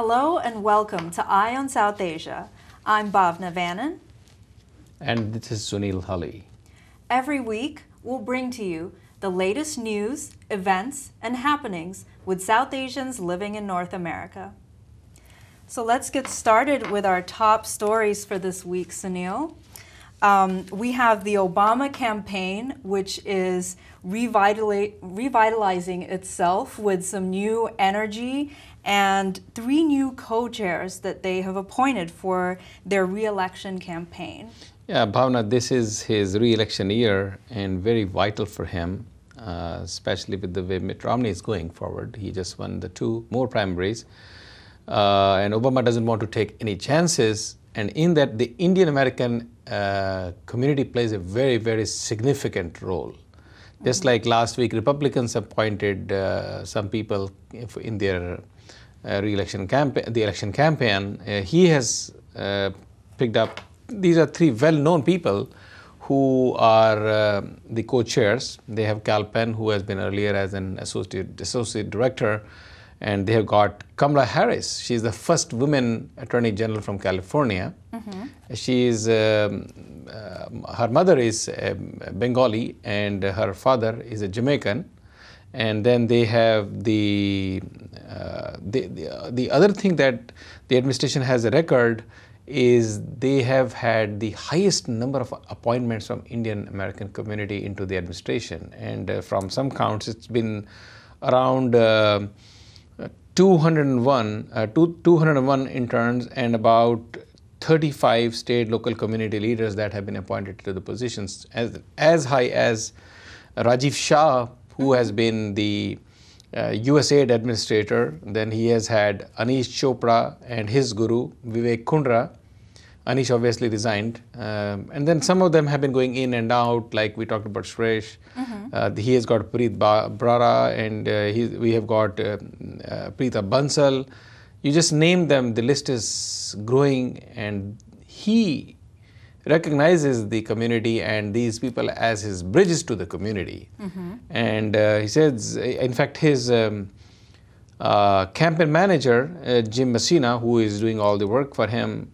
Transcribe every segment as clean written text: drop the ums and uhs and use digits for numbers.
Hello and welcome to Eye on South Asia. I'm Bhavna Vannan. And this is Sunil Hali. Every week, we'll bring to you the latest news, events, and happenings with South Asians living in North America. So let's get started with our top stories for this week, Sunil. We have the Obama campaign, which is revitalizing itself with some new energy and 3 new co-chairs that they have appointed for their re-election campaign. Yeah, Bhavna, this is his re-election year and very vital for him, especially with the way Mitt Romney is going forward. He just won the 2 more primaries, and Obama doesn't want to take any chances. And in that, the Indian American community plays a very, very significant role. Just like last week, Republicans appointed some people in their re-election campaign, the election campaign. He has picked up. These are 3 well-known people who are the co-chairs. They have Kal Penn, who has been earlier as an associate director, and they have got Kamala Harris. She's the first woman attorney general from California. She's her mother is Bengali and her father is a Jamaican. And then they have the other thing that the administration has a record is they have had the highest number of appointments from Indian American community into the administration. And from some counts, it's been around 201 interns and about 35 state local community leaders that have been appointed to the positions, as high as Rajiv Shah, who has been the USAID administrator. Then he has had Anish Chopra and his guru, Vivek Kundra. Anish obviously resigned. And then some of them have been going in and out, like we talked about Suresh. He has got Preet Brara, and we have got Preeta Bansal. You just name them, the list is growing, and he recognizes the community and these people as his bridges to the community. And he says, in fact, his campaign manager, Jim Messina, who is doing all the work for him,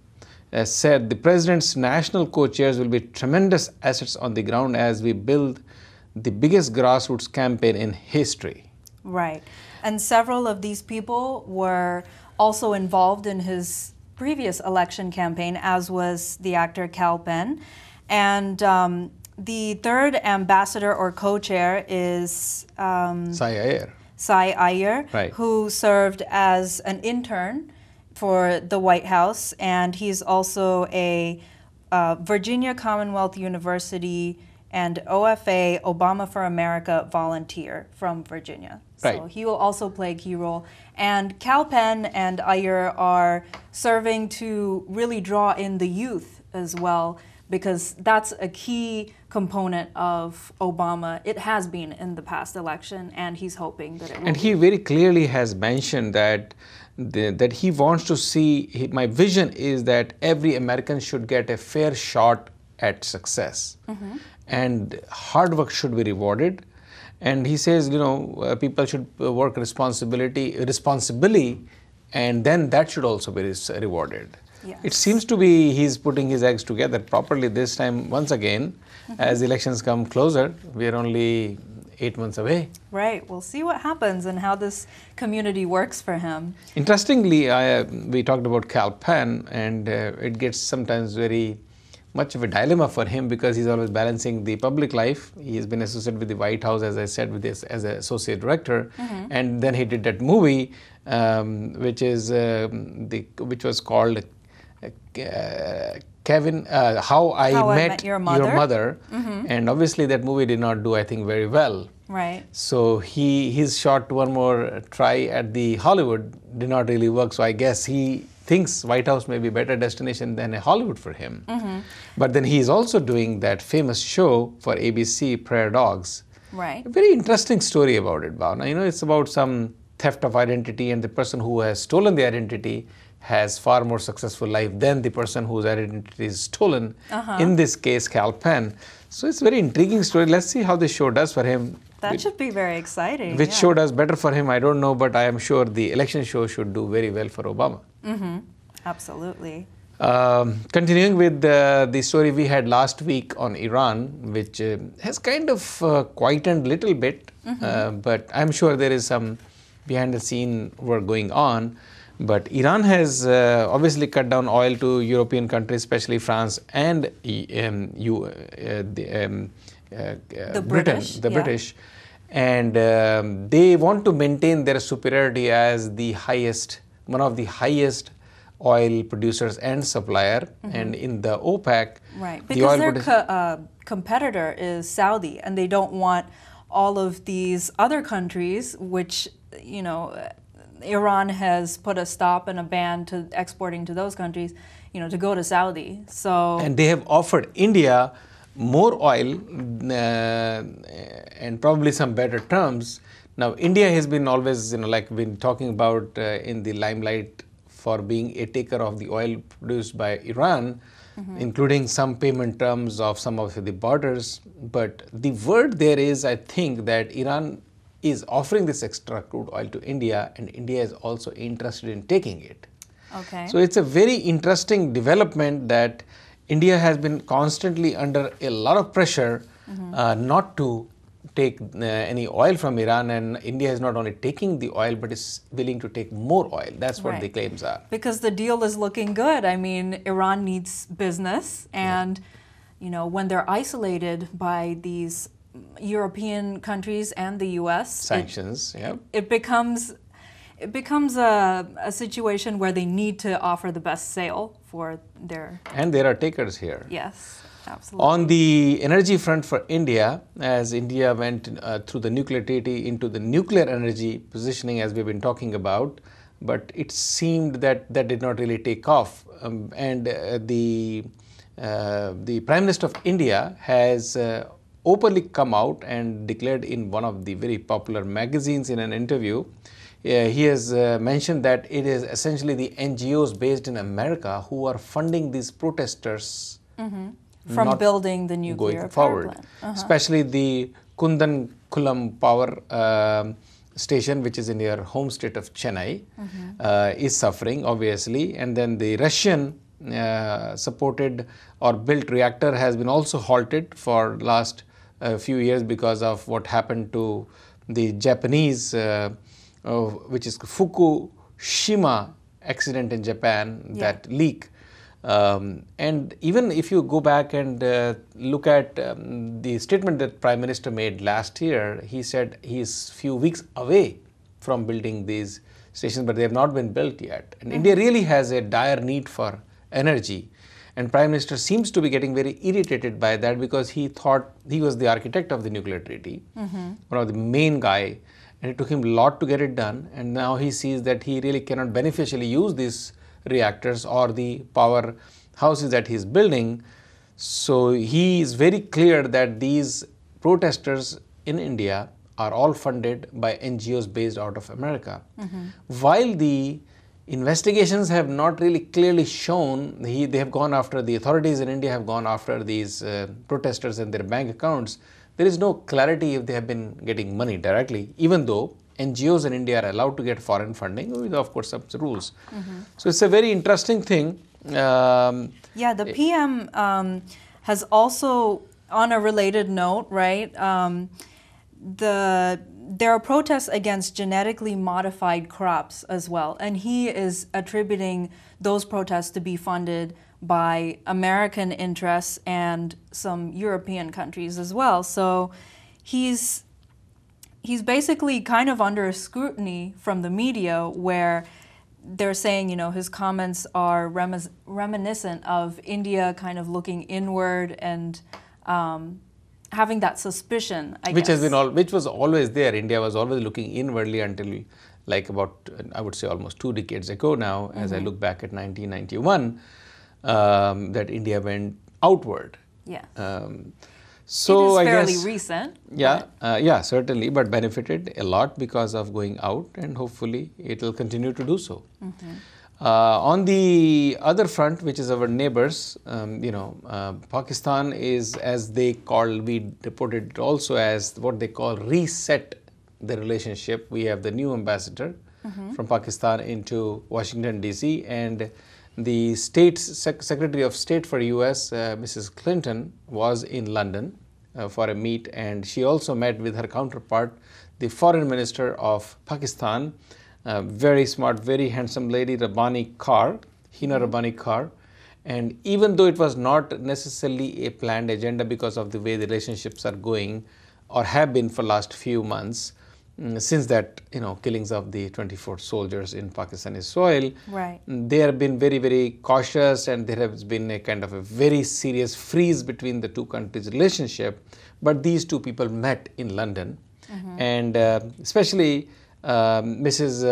said the president's national co-chairs will be tremendous assets on the ground as we build the biggest grassroots campaign in history. Right. And several of these people were also involved in his previous election campaign, as was the actor Kal Penn. And the third ambassador or co-chair is Sai Iyer, right, who served as an intern for the White House, and he's also a Virginia Commonwealth University and OFA Obama for America volunteer from Virginia. Right. So he will also play a key role. And Kal Penn and Iyer are serving to really draw in the youth as well, because that's a key component of Obama. It has been in the past election, and he's hoping that it will. And he very clearly has mentioned that that he wants to see, my vision is that every American should get a fair shot at success. And hard work should be rewarded. And he says, people should work responsibly, and then that should also be rewarded. Yes. It seems to be he's putting his eggs together properly this time once again. As elections come closer, we are only 8 months away. Right. We'll see what happens and how this community works for him. Interestingly, we talked about Kal Penn, and it gets sometimes very much of a dilemma for him because he's always balancing the public life. He has been associated with the White House, as I said, with this as an associate director, and then he did that movie, which was called Kevin, How I Met Your Mother, and obviously that movie did not do, I think, very well. Right. So he's shot one more try at the Hollywood, did not really work. So I guess he thinks White House may be a better destination than a Hollywood for him. But then he's also doing that famous show for ABC, Prayer Dogs. Right. A very interesting story about it, Bhavna. It's about some theft of identity, and the person who has stolen the identity has far more successful life than the person whose identity is stolen. In this case, Kal Penn. So it's a very intriguing story. Let's see how this show does for him. That should be very exciting. Which show does better for him, I don't know, but I am sure the election show should do very well for Obama. Mm-hmm. Absolutely. Continuing with the story we had last week on Iran, which has kind of quietened a little bit, but I'm sure there is some behind the scene work going on. But Iran has obviously cut down oil to European countries, especially France and British. And they want to maintain their superiority as one of the highest oil producers and supplier. And in the OPEC, right, because their competitor is Saudi, and they don't want all of these other countries, which, you know, Iran has put a stop and a ban to exporting to those countries, you know, to go to Saudi. So, and they have offered India more oil and probably some better terms. Now, India has been always, you know, like been talking about in the limelight for being a taker of the oil produced by Iran, including some payment terms of some of the borders. But the word there is, I think, that Iran is offering this extra crude oil to India, and India is also interested in taking it. Okay. So it's a very interesting development that India has been constantly under a lot of pressure not to take any oil from Iran, and India is not only taking the oil but is willing to take more oil. That's what the claims are. Because the deal is looking good. I mean, Iran needs business, and you know, when they're isolated by these European countries and the U.S. sanctions, it becomes a situation where they need to offer the best sale for their... And there are takers here. Yes, absolutely. On the energy front for India, as India went through the nuclear treaty into the nuclear energy positioning, as we've been talking about, but it seemed that that did not really take off. The Prime Minister of India has openly come out and declared in one of the very popular magazines in an interview, he has mentioned that it is essentially the NGOs based in America who are funding these protesters from building the nuclear power plant. Especially the Kudankulam power station, which is in your home state of Chennai, is suffering, obviously. And then the Russian supported or built reactor has been also halted for last few years because of what happened to the Japanese, which is Fukushima accident in Japan, that leak. And even if you go back and look at the statement that Prime Minister made last year, he said he is few weeks away from building these stations, but they have not been built yet. And India really has a dire need for energy. And Prime Minister seems to be getting very irritated by that because he thought he was the architect of the nuclear treaty, one of the main guy, and it took him a lot to get it done. And now he sees that he really cannot beneficially use these reactors or the power houses that he's building. So he is very clear that these protesters in India are all funded by NGOs based out of America. While the investigations have not really clearly shown, they have gone after, the authorities in India have gone after these protesters and their bank accounts. There is no clarity if they have been getting money directly, even though NGOs in India are allowed to get foreign funding with, of course, some rules. So it's a very interesting thing. The PM has also, on a related note, right, there are protests against genetically modified crops as well, and he is attributing those protests to be funded by American interests and some European countries as well. So he's basically kind of under scrutiny from the media, where they're saying, you know, his comments are reminiscent of India kind of looking inward and having that suspicion, I guess. Which was always there. India was always looking inwardly until like about, I would say, almost 2 decades ago now, as I look back at 1991, that India went outward. Yeah. So it is I fairly guess, recent. yeah, certainly, but benefited a lot because of going out, and hopefully it will continue to do so. On the other front, which is our neighbors, Pakistan is, as they call, we reported it also as what they call reset the relationship. We have the new ambassador from Pakistan into Washington, D.C., and the Secretary of State for U.S., Mrs. Clinton, was in London for a meet, and she also met with her counterpart, the Foreign Minister of Pakistan, very smart, very handsome lady, Hina Rabbani Kar. And even though it was not necessarily a planned agenda because of the way the relationships are going or have been for last few months, since that killings of the 24 soldiers in Pakistani soil, right, they have been very, very cautious, and there has been a kind of a very serious freeze between the two countries' relationship. But these two people met in London, and especially Mrs.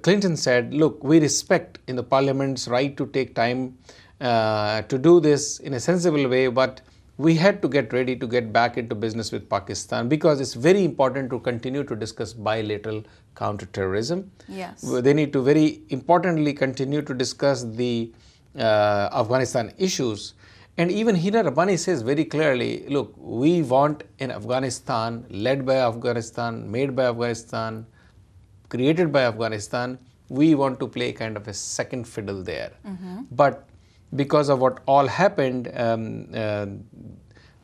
Clinton said, look, we respect in the Parliament's right to take time to do this in a sensible way, but we had to get ready to get back into business with Pakistan because it's very important to continue to discuss bilateral counterterrorism. Yes. They need to very importantly continue to discuss the Afghanistan issues. And even Hina Rabbani says very clearly, look, we want an Afghanistan led by Afghanistan, made by Afghanistan, created by Afghanistan. We want to play kind of a second fiddle there. But because of what all happened,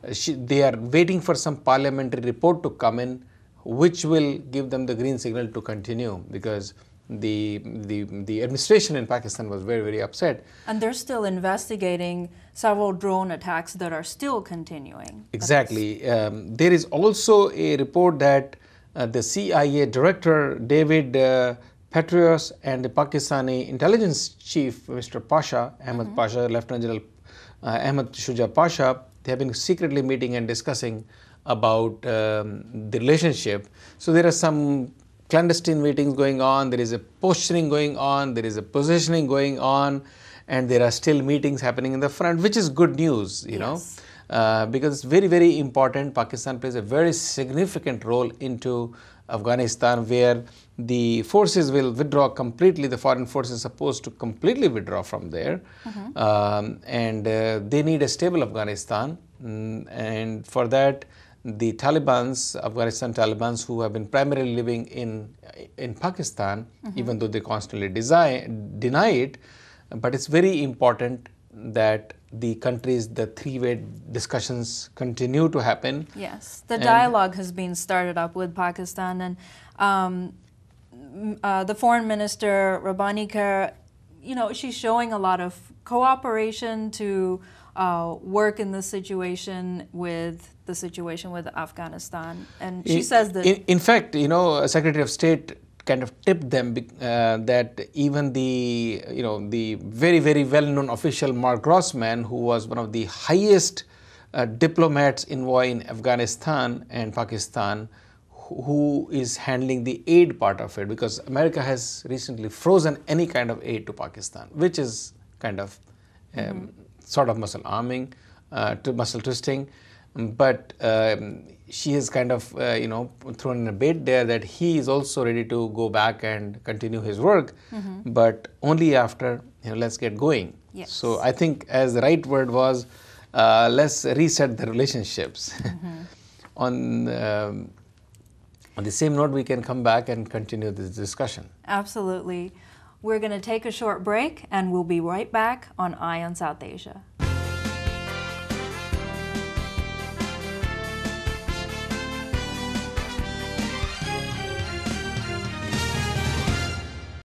they are waiting for some parliamentary report to come in, which will give them the green signal to continue, because the administration in Pakistan was very, very upset. And they're still investigating several drone attacks that are still continuing. Exactly. There is also a report that the CIA director, David Petraeus, and the Pakistani intelligence chief, Mr. Pasha, Ahmed Pasha, Lieutenant General Ahmed Shuja Pasha, they have been secretly meeting and discussing about the relationship. So there are some clandestine meetings going on, there is a posturing going on, there is a positioning going on, and there are still meetings happening in the front, which is good news, you know, because it's very, very important. Pakistan plays a very significant role into Afghanistan, where the forces will withdraw completely. The foreign forces are supposed to completely withdraw from there, and they need a stable Afghanistan, and for that, the Talibans, Afghanistan Talibans, who have been primarily living in Pakistan, even though they constantly deny it, but it's very important that the countries, the three-way discussions continue to happen. Yes, the dialogue has been started up with Pakistan, and the foreign minister, Rabbani Kar, you know, she's showing a lot of cooperation to work in the situation with Afghanistan, and she says that in fact, you know, Secretary of State kind of tipped them that even the the very, very well-known official Mark Grossman, who was one of the highest diplomats envoy in Afghanistan and Pakistan, who is handling the aid part of it, because America has recently frozen any kind of aid to Pakistan, which is kind of sort of muscle arming, to muscle twisting. But she has kind of thrown in a bait there that he is also ready to go back and continue his work, but only after let's get going. Yes. So I think, as the right word was, let's reset the relationships. On the same note, we can come back and continue this discussion. Absolutely. We're going to take a short break, and we'll be right back on Eye on South Asia.